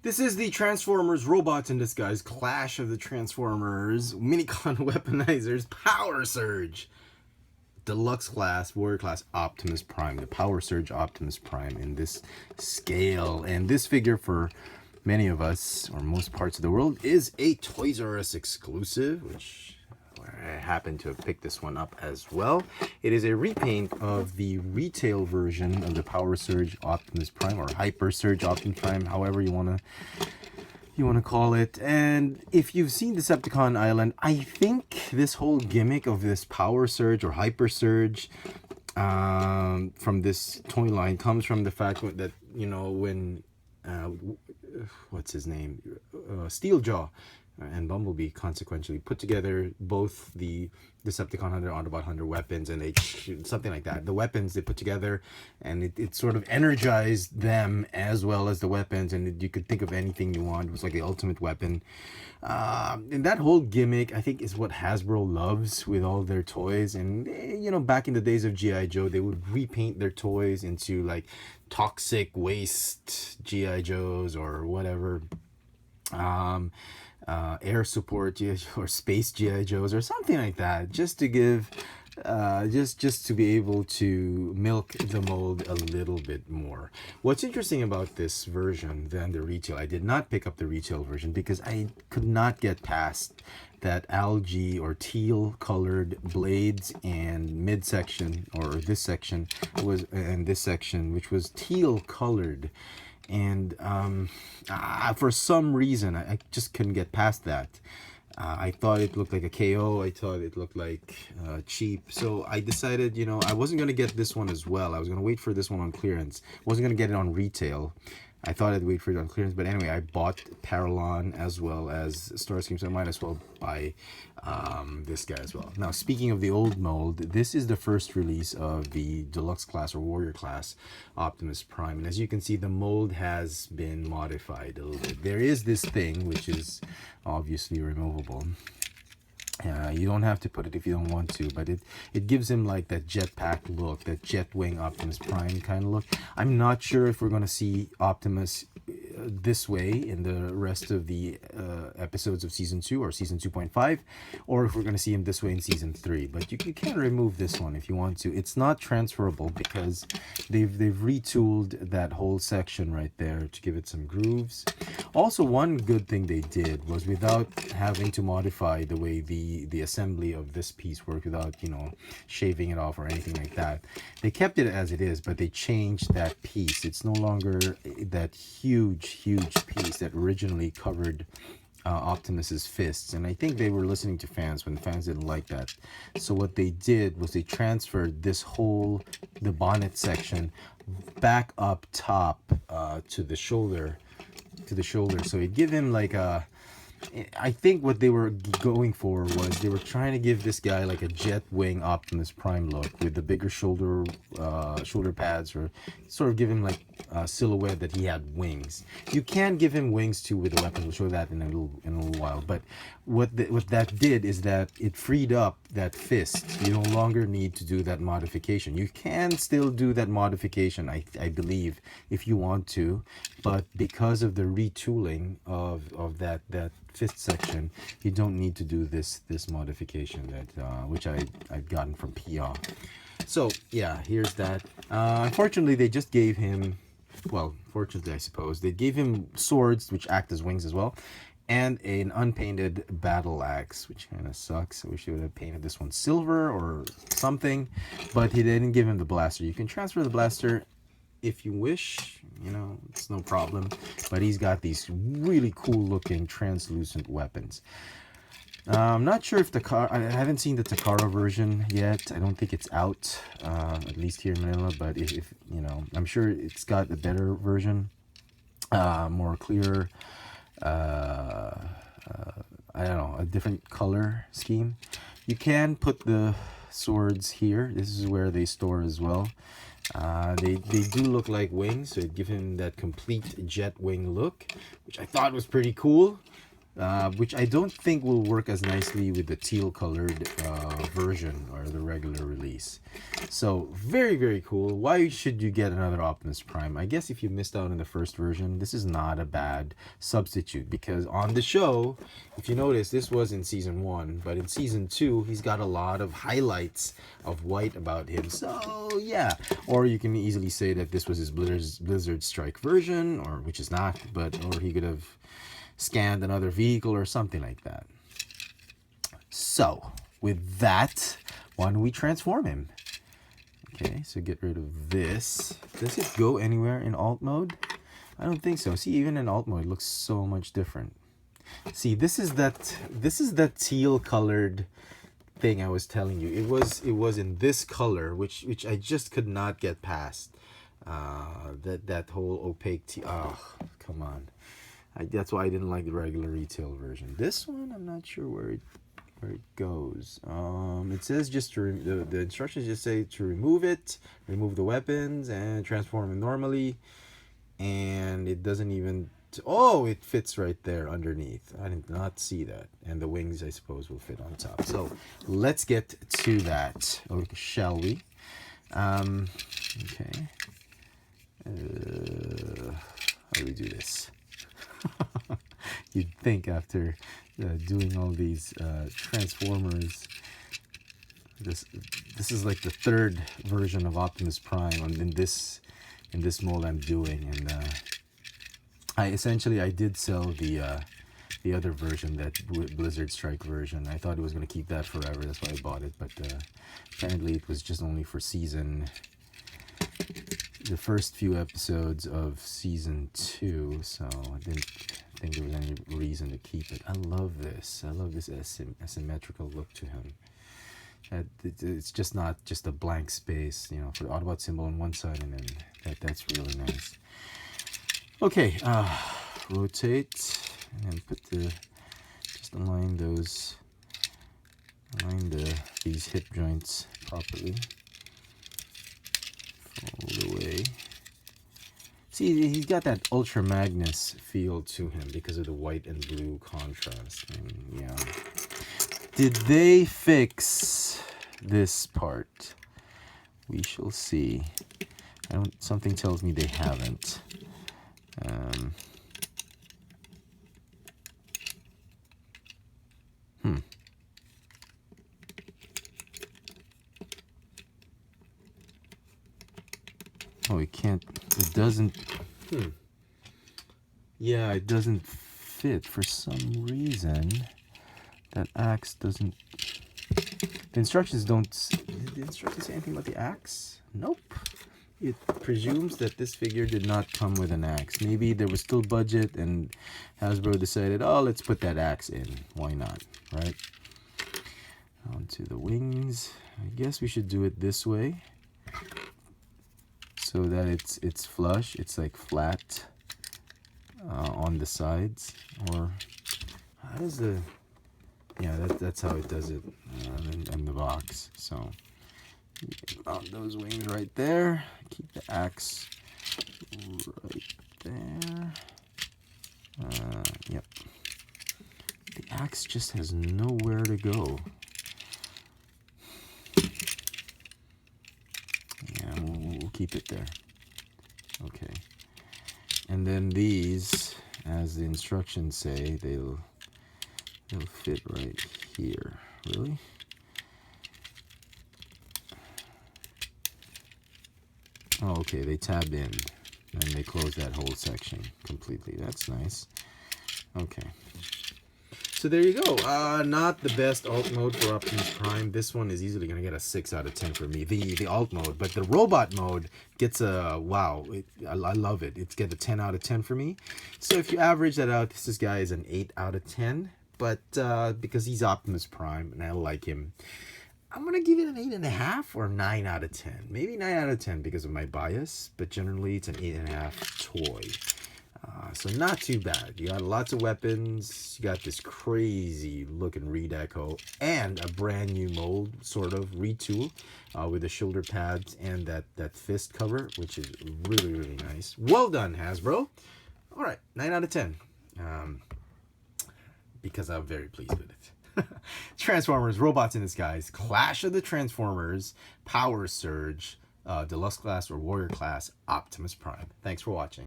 This is the Transformers Robots in Disguise Clash of the Transformers Minicon Weaponizers Power Surge Deluxe class, Warrior class Optimus Prime, the Power Surge Optimus Prime in this scale. And this figure, for many of us, or most parts of the world, is a Toys R Us exclusive, which I happen to have picked this one up as well. It is a repaint of the retail version of the Power Surge Optimus Prime, or Hyper Surge Optimus Prime, however you want to call it. And if you've seen Decepticon Island, I think this whole gimmick of this Power Surge or Hyper Surge from this toy line comes from the fact that, you know, when what's his name, Steeljaw and Bumblebee consequentially put together both the Decepticon Hunter, Autobot Hunter weapons, and they something like that. The weapons they put together, and it sort of energized them as well as the weapons, and you could think of anything you want. It was like the ultimate weapon. And that whole gimmick, I think, is what Hasbro loves with all their toys. And, you know, back in the days of G.I. Joe, they would repaint their toys into like toxic waste G.I. Joes or whatever. Air support G.I. Joe or space G.I. Joes or something like that, just to give just to be able to milk the mold a little bit more. What's interesting about this version than the retail, I did not pick up the retail version because I could not get past that algae or teal colored blades and midsection, or this section was, and this section, which was teal colored. And for some reason, I just couldn't get past that. I thought it looked like a KO. I thought it looked like cheap. So I decided, you know, I wasn't going to get this one as well. I was going to wait for this one on clearance. I wasn't going to get it on retail. I thought I'd wait for it on clearance. But anyway, I bought Paralon as well as Starscream, so I might as well buy this guy as well. Now, speaking of the old mold, this is the first release of the Deluxe class or Warrior class Optimus Prime. And as you can see, the mold has been modified a little bit. There is this thing, which is obviously removable. You don't have to put it if you don't want to, but it gives him like that jetpack look, that jet wing Optimus Prime kind of look. I'm not sure if we're going to see Optimus this way in the rest of the episodes of Season 2 or Season 2.5, or if we're going to see him this way in Season 3. But you can remove this one if you want to. It's not transferable because they've retooled that whole section right there to give it some grooves. Also, one good thing they did was, without having to modify the way the assembly of this piece worked, without, you know, shaving it off or anything like that, they kept it as it is, but they changed that piece. It's no longer that huge piece that originally covered Optimus's fists, and I think they were listening to fans when the fans didn't like that. So what they did was they transferred this whole, the bonnet section, back up top to the shoulder, so it give him like a, I think what they were going for was they were trying to give this guy like a jet wing Optimus Prime look with the bigger shoulder pads, or sort of give him like a silhouette that he had wings. You can give him wings too with the weapon. We'll show that in a little while. But what that did is that it freed up that fist. You no longer need to do that modification. You can still do that modification, I believe, if you want to, but because of the retooling of that fist section, you don't need to do this modification that which I've gotten from PR. So yeah, here's that. Unfortunately, they just gave him, well, fortunately I suppose, they gave him swords which act as wings as well, and an unpainted battle axe, which kind of sucks. I wish they would have painted this one silver or something, but he didn't give him the blaster. You can transfer the blaster if you wish, you know, it's no problem, but he's got these really cool looking translucent weapons. I'm not sure if I haven't seen the Takara version yet. I don't think it's out, at least here in Manila, but if you know, I'm sure it's got a better version, more clear, I don't know, a different color scheme. You can put the swords here. This is where they store as well. They do look like wings, so it gives him that complete jet wing look, which I thought was pretty cool. which I don't think will work as nicely with the teal colored version or the regular release. So very, very cool. Why should you get another Optimus Prime? I guess if you missed out on the first version, this is not a bad substitute, because on the show, if you notice, this was in season 1, but in season 2 he's got a lot of highlights of white about him. So yeah, or you can easily say that this was his Blizzard Strike version, or which is not, but or he could have scanned another vehicle or something like that. So with that, why don't we transform him? Okay, so get rid of this. Does it go anywhere in alt mode? I don't think so. See, even in alt mode, it looks so much different. See, this is that teal colored thing I was telling you. It was in this color, which I just could not get past. That whole opaque teal. Oh, come on. That's why I didn't like the regular retail version. This one, I'm not sure where it goes. It says just to the instructions just say to remove it, remove the weapons, and transform it normally. And it doesn't even. Oh, it fits right there underneath. I did not see that. And the wings, I suppose, will fit on top. So let's get to that, shall we? Okay. How do we do this? You'd think after doing all these Transformers, this is like the third version of Optimus Prime in this mold I'm doing, and I did sell the other version, that Blizzard Strike version. I thought it was going to keep that forever, that's why I bought it, but apparently it was just only for the first few episodes of season 2, so I didn't think there was any reason to keep it. I love this asymmetrical look to him. It's just not just a blank space, for the Autobot symbol on one side, and then that's really nice. Okay, rotate and put just align these hip joints properly. Fold away. See, he's got that Ultra Magnus feel to him because of the white and blue contrast. And yeah. Did they fix this part? We shall see. Something tells me they haven't. Oh, it can't. It doesn't. Yeah, it doesn't fit for some reason. That axe doesn't. The instructions don't. Did the instructions say anything about the axe? Nope. It presumes that this figure did not come with an axe. Maybe there was still budget and Hasbro decided, oh, let's put that axe in. Why not, right? Onto the wings. I guess we should do it this way, so that it's flush. It's like flat on the sides. Or how does the... Yeah, that's how it does it in the box. So mount those wings right there. Keep the axe right there. Yep. The axe just has nowhere to go. Yeah, we'll keep it there. Okay. And then these, as the instructions say, they'll fit right here. Really? Oh, okay, they tab in and they close that whole section completely. That's nice. Okay. So there you go. Not the best alt mode for Optimus Prime. This one is easily going to get a 6 out of 10 for me. The alt mode. But the robot mode gets a wow. I love it. It's get a 10 out of 10 for me. So if you average that out, this guy is an 8 out of 10. But because he's Optimus Prime and I like him, I'm going to give it an 8.5 or 9 out of 10. Maybe 9 out of 10 because of my bias, but generally it's an 8.5 toy. So not too bad. You got lots of weapons. You got this crazy looking redeco and a brand new mold, sort of retool, with the shoulder pads and that fist cover, which is really, really nice. Well done, Hasbro. All right, 9 out of 10. because I'm very pleased with it. Transformers, Robots in Disguise, Clash of the Transformers, Power Surge, Deluxe class or Warrior class, Optimus Prime. Thanks for watching.